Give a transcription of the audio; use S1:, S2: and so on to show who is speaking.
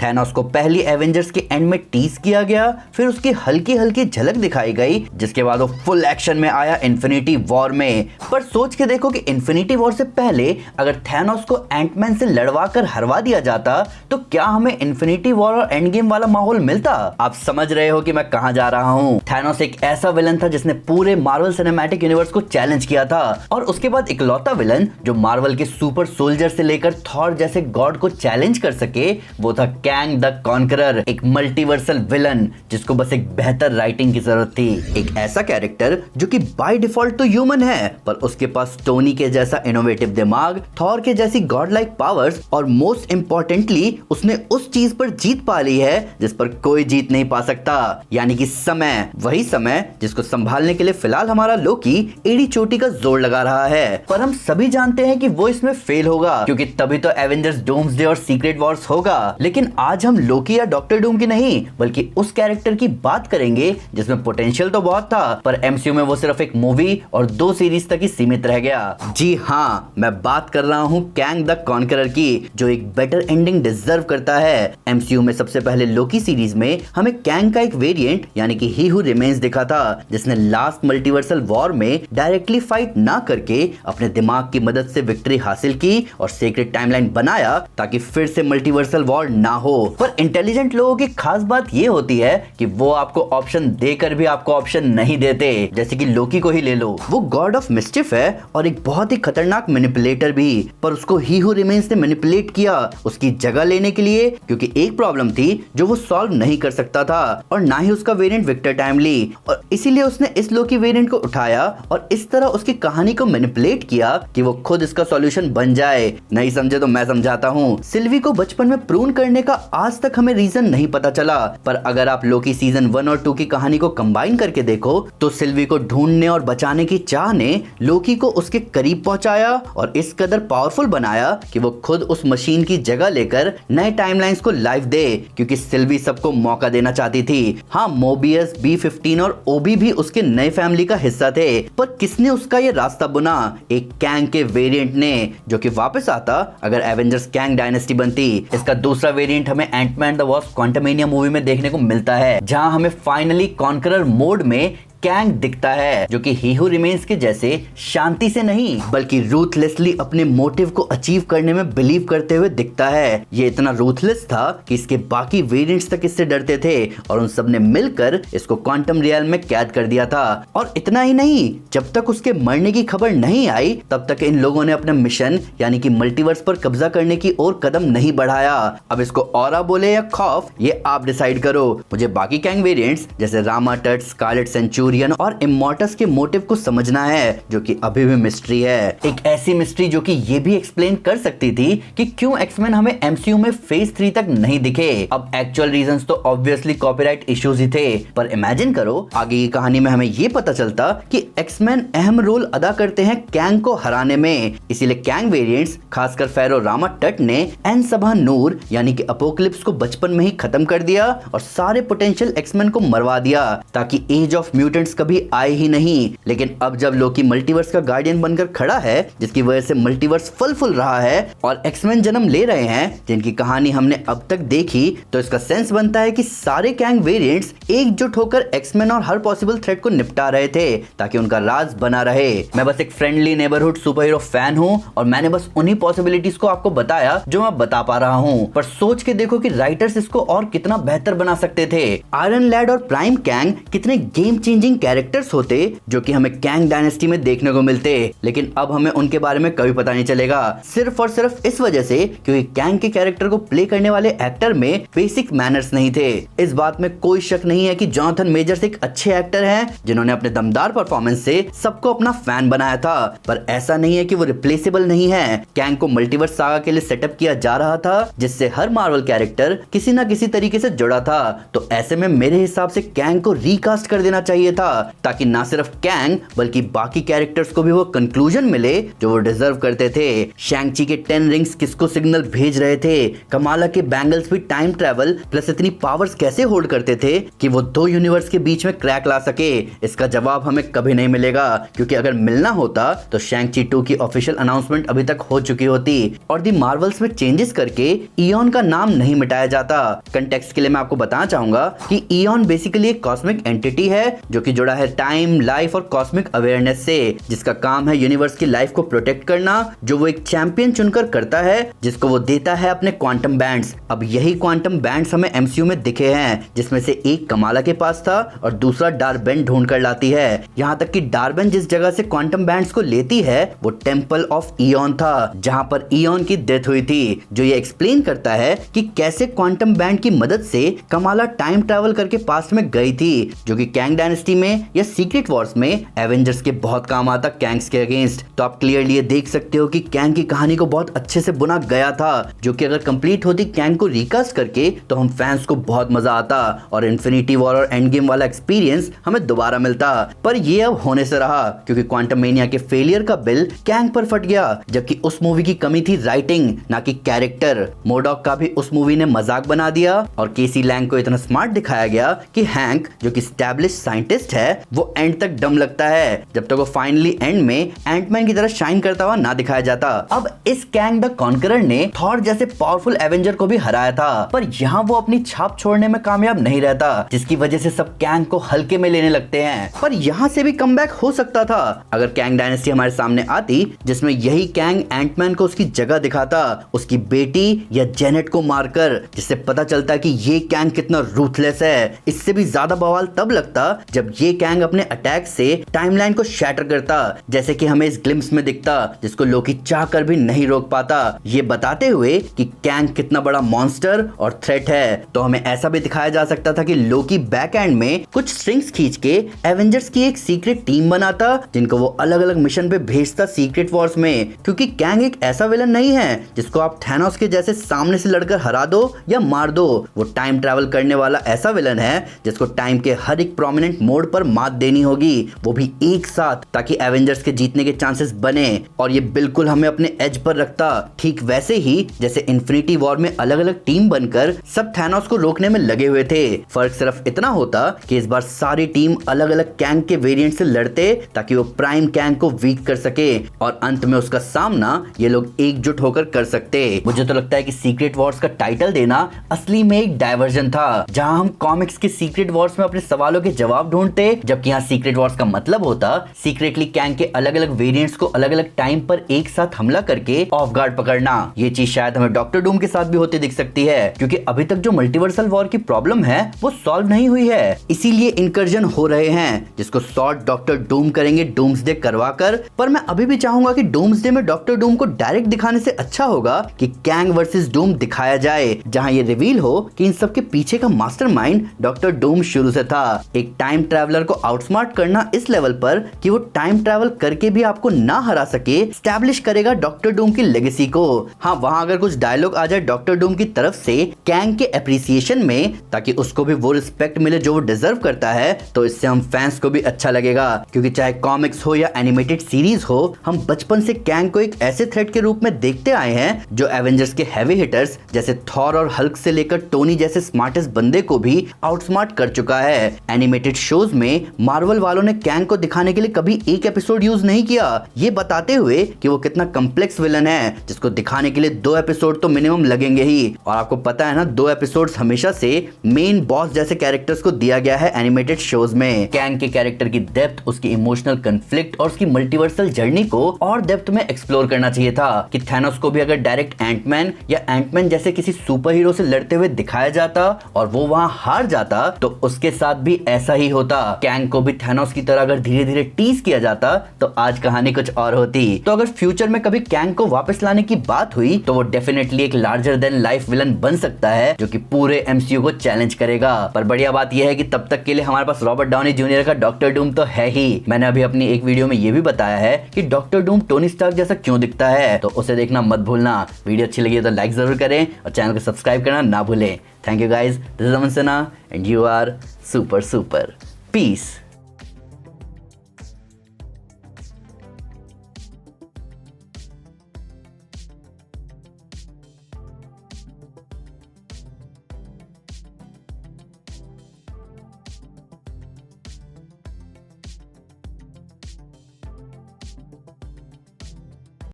S1: Thanos को पहली Avengers के एंड में टीज किया गया, फिर उसकी हल्की हल्की झलक दिखाई गई, जिसके बाद वो फुल एक्शन में आया इन्फिनिटी वॉर में। पर सोच के देखो कि इन्फिनिटी वॉर से पहले अगर थैनोस को एंटमैन से लड़वा कर हरवा दिया जाता तो क्या हमें इन्फिनिटी वॉर और एंड गेम वाला माहौल मिलता? आप समझ रहे हो कि मैं कहां जा रहा हूं। थैनोस एक ऐसा विलन था जिसने पूरे मार्वल सिनेमैटिक यूनिवर्स को चैलेंज किया था, और उसके बाद इकलौता विलन जो मार्वल के सुपर सोल्जर से लेकर थॉर जैसे गॉड को चैलेंज कर सके वो था कैंग द कॉन्करर, एक मल्टीवर्सल विलन जिसको बस एक बेहतर राइटिंग की जरूरत थी। एक ऐसा कैरेक्टर जो कि बाय डिफॉल्ट तो ह्यूमन है, पर उसके पास टोनी के जैसा इनोवेटिव दिमाग, थॉर के जैसी गॉड लाइक पावर्स, और मोस्ट इंपॉर्टेंटली उसने उस चीज पर जीत पा ली है जिस पर कोई जीत नहीं पा सकता, यानी कि समय। वही समय जिसको संभालने के लिए फिलहाल हमारा लोकी एड़ी चोटी का जोर लगा रहा है, पर हम सभी जानते हैं कि वो इसमें फेल होगा, क्योंकि तभी तो एवेंजर्स डूम्सडे और सीक्रेट वॉर्स होगा। लेकिन आज हम लोकी या डॉक्टर डूम की नहीं बल्कि उस कैरेक्टर की बात करेंगे जिसमें पोटेंशियल तो बहुत था, पर एमसीयू में वो सिर्फ एक मूवी और 2 सीरीज तक ही सीमित रह गया। जी हाँ, मैं बात कर रहा हूँ कैंग द कॉन्करर की, जो एक बेटर एंडिंग डिजर्व करता है। एमसीयू में सबसे पहले लोकी सीरीज में हमें कैंग का एक वेरिएंट यानी कि ही हू रिमेन्स दिखा था, जिसने लास्ट मल्टीवर्सल वॉर में डायरेक्टली फाइट ना करके अपने दिमाग की मदद से विक्ट्री हासिल की और सीक्रेट टाइमलाइन बनाया ताकि फिर से मल्टीवर्सल वॉर ना हो। पर इंटेलिजेंट लोगों की खास बात ये होती है कि वो आपको ऑप्शन देकर भी आपको ऑप्शन नहीं देते, जैसे कि लोकी को ही ले लो। वो गॉड ऑफ मिस्चिफ है और एक बहुत ही खतरनाक मैनिपुलेटर भी, पर उसको ही हू रिमेन्स ने मैनिपुलेट किया उसकी जगह लेने के लिए, क्योंकि एक प्रॉब्लम थी जो वो सॉल्व नहीं कर सकता था और ना ही उसका वेरिएंट विक्टर टाइमली, और इसीलिए उसने इस लोकी वेरिएंट को उठाया और इस तरह उसकी कहानी को मैनिपुलेट किया कि वो खुद इसका सॉल्यूशन बन जाए। नहीं समझे तो मैं समझाता हूँ। सिल्वी को बचपन में प्रून करने का आज तक हमें रीजन नहीं पता चला, पर अगर आप लोकी सीजन 1 और 2 की कहानी को कंबाइन करके देखो तो सिल्वी को ढूंढने और बचाने की चाह ने लोकी को उसके करीब पहुंचाया और इस कदर पावरफुल बनाया कि वो खुद उस मशीन की जगह लेकर नए टाइमलाइंस को लाइफ दे, क्योंकि सिल्वी सबको मौका देना चाहती थी। हाँ, मोबियस, B-15 और ओबी भी उसके नए फैमिली का हिस्सा थे, पर किसने उसका ये रास्ता बुना? एक कैंग के वेरिएंट ने, जो कि वापस आता अगर एवेंजर्स कैंग डायनेस्टी बनती। इसका दूसरा वेरिएंट हमें Antman the Wasp Quantumania movie में देखने को मिलता है, जहां हमें फाइनली कॉन्करर मोड में कैंग दिखता है, जो कि ही हू रिमेन्स के जैसे शांति से नहीं बल्कि रूथलेसली अपने मोटिव को अचीव करने में बिलीव करते हुए दिखता है। ये इतना रूथलेस था कि इसके बाकी वेरिएंट्स तक इससे डरते थे और उन सब ने मिलकर इसको क्वांटम रियल में कैद कर दिया था। और इतना ही नहीं, जब तक उसके मरने की खबर नहीं आई तब तक इन लोगों ने अपना मिशन यानी कि मल्टीवर्स पर कब्जा करने की ओर कदम नहीं बढ़ाया। अब इसको ऑरा बोले या खौफ, ये आप डिसाइड करो। मुझे बाकी कैंग वेरिएंट्स जैसे रामा टट, स्कारलेट सेंचुरियन और इमॉर्टस के मोटिव को समझना है, जो कि अभी भी मिस्ट्री है। एक ऐसी मिस्ट्री जो कि ये भी एक्सप्लेन कर सकती थी कि क्यों एक्समैन हमें एमसीयू में फेज 3 तक नहीं दिखे। अब एक्चुअल रीजंस तो ऑब्वियसली कॉपीराइट इश्यूज ही थे, पर इमेजिन करो आगे की कहानी में हमें ये पता चलता कि एक्समैन अहम रोल अदा करते हैं कैंग को हराने में। इसीलिए कैंग वेरिएंट्स, खासकर फेरो रामा टट ने एन सबा नूर यानी कि अपोकलिप्स को बचपन में ही खत्म कर दिया और सारे पोटेंशियल एक्समैन को मरवा दिया ताकि एज ऑफ म्यूटेंट्स कभी आए ही नहीं। लेकिन अब जब लोकी मल्टीवर्स का गार्डियन बनकर खड़ा है, जिसकी वजह से मल्टीवर्स फल फूल रहा है और एक्समैन जन्म ले रहे हैं जिनकी कहानी हमने अब तक देखी, तो इसका सेंस बनता है कि सारे कैंग वेरिएंट्स एकजुट होकर एक्समैन और हर पॉसिबल थ्रेट को निपटा रहे थे ताकि उनका राज बना रहे। मैं बस एक friendly neighbourhood super hero fan हूँ और मैंने बस उन्हीं पॉसिबिलिटीज को आपको बताया जो मैं बता पा रहा हूँ, पर सोच के देखो कि राइटर्स इसको और कितना बेहतर बना सकते थे। आयरन लैड और प्राइम कैंग कितने गेम चेंजिंग कैरेक्टर्स होते जो कि हमें कैंग डायनेस्टी में देखने को मिलते, लेकिन अब हमें उनके बारे में कभी पता नहीं चलेगा, सिर्फ और सिर्फ इस वजह से क्योंकि कैंग के कैरेक्टर को प्ले करने वाले एक्टर में बेसिक मैनर्स नहीं थे। इस बात में कोई शक नहीं है कि जोनाथन मेजर्स एक अच्छे एक्टर हैं जिन्होंने अपने दमदार परफॉर्मेंस से सबको अपना फैन बनाया था, पर ऐसा नहीं है कि वो रिप्लेसेबल नहीं है। कैंग को मल्टीवर्स सागा के लिए सेटअप किया जा रहा था जिससे हर मार्वल कैरेक्टर किसी ना किसी तरीके से जुड़ा था, तो ऐसे में मेरे हिसाब से कैंग को रिकास्ट कर देना चाहिए था, ताकि ना सिर्फ कैंग बल्कि बाकी कैरेक्टर्स को भी वो कंक्लूजन मिले जो वो डिजर्व करते थे। शैंग-ची के 10 रिंग्स किसको सिग्नल भेज रहे थे, कमाला के बैंगल्स भी टाइम ट्रैवल प्लस इतनी पावर्स कैसे होल्ड करते थे कि वो 2 यूनिवर्स के बीच में क्रैक ला सके, इसका जवाब हमें कभी नहीं मिलेगा, क्योंकि अगर मिलना होता तो शैंग-ची 2 की ऑफिशियल अनाउंसमेंट अभी तक हो चुकी होती और दी मार्वल्स में चेंजेस करके ईऑन का नाम नहीं मिटाया जाता। कंटेक्स्ट के लिए मैं आपको बताना चाहूंगा कि ईऑन बेसिकली एक कॉस्मिक एंटिटी है जो कि जुड़ा है टाइम, लाइफ और कॉस्मिक अवेयरनेस से, जिसका काम है यूनिवर्स की लाइफ को प्रोटेक्ट करना, जो वो एक चैंपियन चुनकर करता है जिसको वो देता है अपने क्वांटम बैंड्स। अब यही क्वांटम बैंड्स हमें एमसीयू में दिखे हैं, जिसमें से एक कमाला के पास था और दूसरा डार्बेन ढूंढ कर लाती है। यहाँ तक कि डार्बेन जिस जगह से क्वांटम बैंड्स को लेती है वो टेंपल ऑफ ईऑन था, जहाँ पर ईऑन की डेथ हुई थी, जो ये एक्सप्लेन करता है कि कैसे क्वांटम बैंड की मदद से कमाला टाइम ट्रैवल करके पास्ट में गई थी, जो कि कैंग डायनेस्टी में या सीक्रेट वॉर्स में एवेंजर्स के बहुत काम आता कैंग्स के अगेंस्ट। तो आप क्लियरली ये देख सकते हो कि कैंग की कहानी को बहुत अच्छे से बुना गया था, जो कि अगर कंप्लीट होती कैंग को रिकास्ट करके तो हम फैंस को बहुत मजा आता और इन्फिनिटी वॉर और एंड गेम वाला एक्सपीरियंस हमें दोबारा मिलता। पर ये अब होने से रहा, क्योंकि क्वांटम मेनिया के फेलियर का बिल कैंग पर फट गया, जबकि उस मूवी की कमी थी राइटिंग ना कि कैरेक्टर। मोडॉक का भी उस मूवी ने मजाक बना दिया और केसी लैंग को इतना स्मार्ट दिखाया गया कि हैंक जो कि एस्टैब्लिश साइंटिस्ट है वो एंड तक डम लगता है, जब तक वो फाइनली एंड में एंटमैन की तरह शाइन करता हुआ ना दिखाया जाता। अब इस कैंग द कॉन्करर ने थॉर जैसे पावरफुल एवेंजर को भी हराया था, पर यहाँ वो अपनी छाप छोड़ने में कामयाब नहीं रहता, जिसकी वजह से सब कैंग को हल्के में लेने लगते हैं। पर यहाँ से भी कमबैक हो सकता था अगर कैंग डायनेस्टी हमारे सामने आती, जिसमें यही कैंग एंटमैन को उसकी जगह दिखाता, उसकी बेटी या जेनेट को मारकर, जिससे पता चलता कि ये कैंग कितना रूथलेस है। इससे भी ज्यादा बवाल तब लगता जब ये कैंग अपने अटैक से टाइमलाइन को शैटर करता, जैसे कि हमें इस ग्लिम्स में दिखता, जिसको लोकी चाह कर भी नहीं रोक पाता, ये बताते हुए कि कैंग कितना बड़ा मॉन्स्टर और थ्रेट है। तो हमें ऐसा भी दिखाया जा सकता था कि लोकी बैक एंड में कुछ स्ट्रिंग्स खींच के एवेंजर्स की एक सीक्रेट टीम बनाता, जिनको वो अलग अलग मिशन पे भेजता सीक्रेट वॉर्स में, क्योंकि कैंग एक ऐसा विलन नहीं है जिसको आप थैनोस के जैसे सामने से लड़कर हरा दो या मार दो। वो टाइम ट्रैवल करने वाला ऐसा विलन है जिसको टाइम के हर एक प्रोमिनेंट मोड पर मात देनी होगी, वो भी एक साथ, ताकि एवेंजर्स के जीतने के चांसेस बने। और ये बिल्कुल हमें अपने एज पर रखता, ठीक वैसे ही जैसे इन्फिनिटी वॉर में अलग अलग टीम बनकर सब थैनोस को रोकने में लगे हुए थे। फर्क सिर्फ इतना होता कि इस बार सारी टीम अलग अलग कैंग के वेरिएंट से लड़ते, ताकि वो प्राइम कैंग को वीक कर सके और अंत में उसका सामना ये लोग एकजुट होकर कर सकते। मुझे तो लगता है कि सीक्रेट वॉर्स का टाइटल देना असली में एक डायवर्जन था, जहां हम कॉमिक्स के सीक्रेट वॉर्स में अपने सवालों के जवाब ढूंढते, जबकि यहाँ सीक्रेट वॉर्स का मतलब होता सीक्रेटली कैंग के अलग अलग वेरिएंट्स को अलग अलग टाइम पर एक साथ हमला करके ऑफ गार्ड पकड़ना। ये चीज शायद हमें डॉक्टर डूम के साथ भी होती दिख सकती है, क्योंकि अभी तक जो मल्टीवर्सल वॉर की प्रॉब्लम है वो सॉल्व नहीं हुई है, इसीलिए इनकर्जन हो रहे हैं, जिसको सॉर्ट डॉक्टर डूम करेंगे डूम्सडे करवा कर। पर मैं अभी भी चाहूंगा कि डूम्सडे में डॉक्टर डूम को डायरेक्ट दिखाने से अच्छा होगा कि कैंग वर्सेस डूम दिखाया जाए, जहां ये रिवील हो कि इन सब के पीछे का मास्टरमाइंड डॉक्टर डूम शुरू से था। एक टाइम ट्रैवलर को आउटस्मार्ट करना इस लेवल पर कि वो टाइम ट्रैवल करके भी आपको ना हरा सके, एस्टैब्लिश करेगा डॉक्टर डूम की लेगेसी को। हाँ, वहां अगर कुछ डायलॉग आ जाए डॉक्टर डूम की तरफ से कैंग के एप्रिसिएशन में, ताकि उसको भी वो रिस्पेक्ट मिले जो वो डिजर्व करता है, तो इससे हम फैंस को भी अच्छा लगेगा, क्योंकि चाहे कॉमिक्स हो या एनिमेटेड सीरीज हो, हम बचपन से कैंग को एक ऐसे थ्रेट के रूप में देखते आए हैं जो एवेंजर्स के हैवी हिटर्स जैसे थॉर और हल्क से लेकर टोनी जैसे स्मार्टेस्ट बंदे को भी आउटस्मार्ट कर चुका है। एनिमेटेड शोज में मार्वल वालों ने कैंग को दिखाने के लिए कभी एक एपिसोड यूज नहीं किया, ये बताते हुए कि वो कितना कम्प्लेक्स विलन है, जिसको दिखाने के लिए 2 एपिसोड तो मिनिमम लगेंगे ही। और आपको पता है ना, 2 एपिसोड्स हमेशा से मेन बॉस जैसे कैरेक्टर्स को दिया गया है एनिमेटेड शोज में। कैंग के कैरेक्टर की डेप्थ, उसकी इमोशनल कन्फ्लिक्ट और उसकी मल्टीवर्सल जर्नी को और डेप्थ में एक्सप्लोर करना चाहिए था, कि थैनोस को भी अगर डायरेक्ट एंटमैन या एंटमैन जैसे किसी सुपर हीरो से लड़ते हुए दिखाया जाता और वो वहां हार जाता, तो उसके साथ भी ऐसा ही होता। कैंग को भी थैनोस की तरह अगर धीरे धीरे टीज किया जाता तो आज कहानी कुछ और होती। तो अगर फ्यूचर में कभी कैंग को वापस लाने की बात हुई तो वो डेफिनेटली एक लार्जर देन लाइफ विलन बन सकता है, जो कि पूरे एमसीयू को चैलेंज करेगा। पर बढ़िया बात यह है कि तब तक के लिए हमारे पास रॉबर्ट डाउनी जूनियर का डॉक्टर डूम तो है ही। मैंने अभी अपनी एक वीडियो में ये भी बताया है कि डॉक्टर डूम टोनी स्टार्क जैसा क्यों दिखता है, तो उसे देखना मत भूलना। वीडियो अच्छी लगी तो लाइक जरूर करें और चैनल को सब्सक्राइब करना ना भूलें। Thank you guys, this is Aman Sinha and you are super super. Piece.